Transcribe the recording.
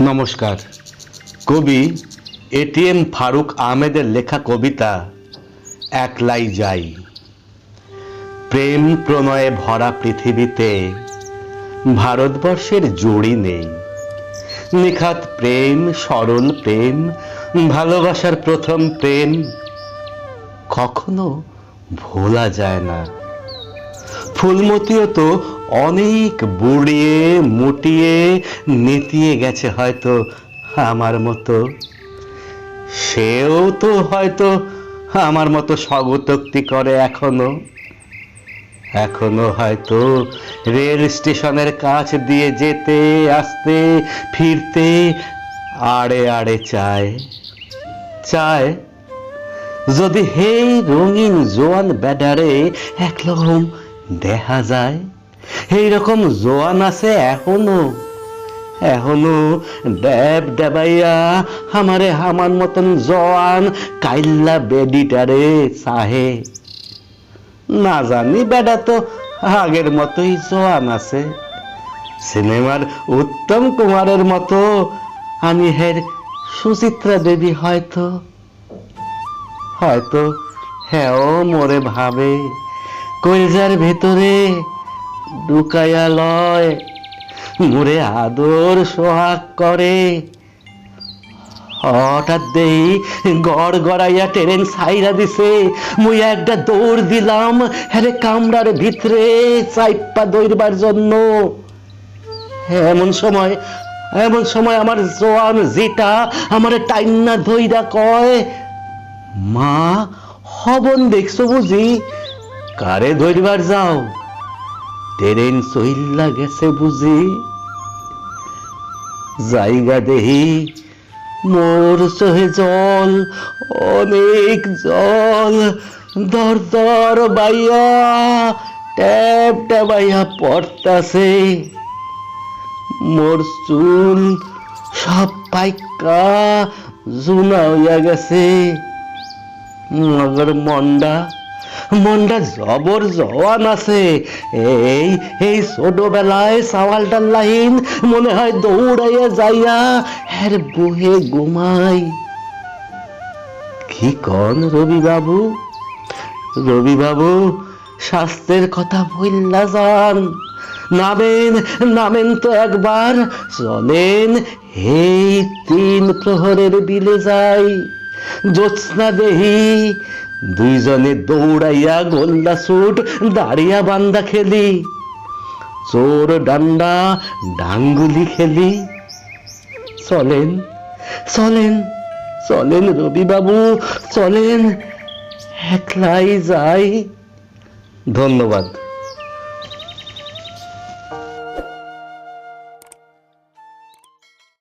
নমস্কার। কবি এটিএম ফারুক আহমেদের লেখা কবিতা একলাই যাই। প্রেম প্রণয়ে ভরা পৃথিবীতে ভারতবর্ষের জুড়ি নেই। নিখাত প্রেম, সরল প্রেম, ভালোবাসার প্রথম প্রেম কখনো ভোলা যায় না। ফুলমতিও তো অনেক বুড়িয়ে মুটিয়ে নেতিয়ে গেছে হয়তো আমার মতো। সেও তো হয়তো আমার মতো স্বগতোক্তি করে এখনো হয়তো রেল স্টেশনের কাছ দিয়ে যেতে আসতে ফিরতে আড়ে আড়ে চায় যদি হেই রঙিন জোয়ান ব্যাডারে একরকম দেখা যায়। এইরকম জোয়ান আছে এখনো ড্যাব ড্যাবাইয়া আমারে আমার মতন জোয়ান কাইল্লা বেডিটারে চাহে। না জানি বেডা তো আগের মতোই জোয়ান আছে। সিনেমার উত্তম কুমারের মতো আমি হের সুচিত্রা দেবী হয়তো হ্যাঁ মোরে ভাবে কলজার ভেতরে ঢুকাইয়া লয় মোরে আদর সোহাগ করে। হঠাৎ দেই গড় গড়াইয়া ট্রেন ছাইরা দিছে, মুই একটা দৌড় দিলাম হেরে কামরার ভিতরে চাইপা দৌড়বার জন্য। এমন সময় আমার জোয়ান জিটা আমারে টাইন্না ধইরা কয়, মা হবন দেখছো বুঝি? কারে ধরবার যাও? ট্রেন চইল্লা গেছে বুঝি? জায়গা দেহি মোর চোহে জল, অনেক জল, দর দর বাইয়া ট্যাব ট্যাবাইয়া পড়তাছে। মোর চুল সব পাইকা জুনা হইয়া গেছে। মগর মন্ডা জবর জওয়ান আছে। এই ছোটবেলায় সাওয়ালটার লাইন মনে হয় দৌড়াইয়া যাইয়া হের বুহে ঘুমাই। কি কন রবি বাবু স্বাস্থ্যের কথা ভুল্লা যান। নামেন তো একবার, চলেন এই 3 প্রহরের বিলে যাই। জ্যোৎস্না দেহি দুইজনে দৌড়াইয়া গোল্লা ছুট দাঁড়িয়া বান্দা খেলি, চোর ডান্ডা ডাঙ্গুলি খেলি। চলেন রবি বাবু, চলেন একলাই যাই। ধন্যবাদ।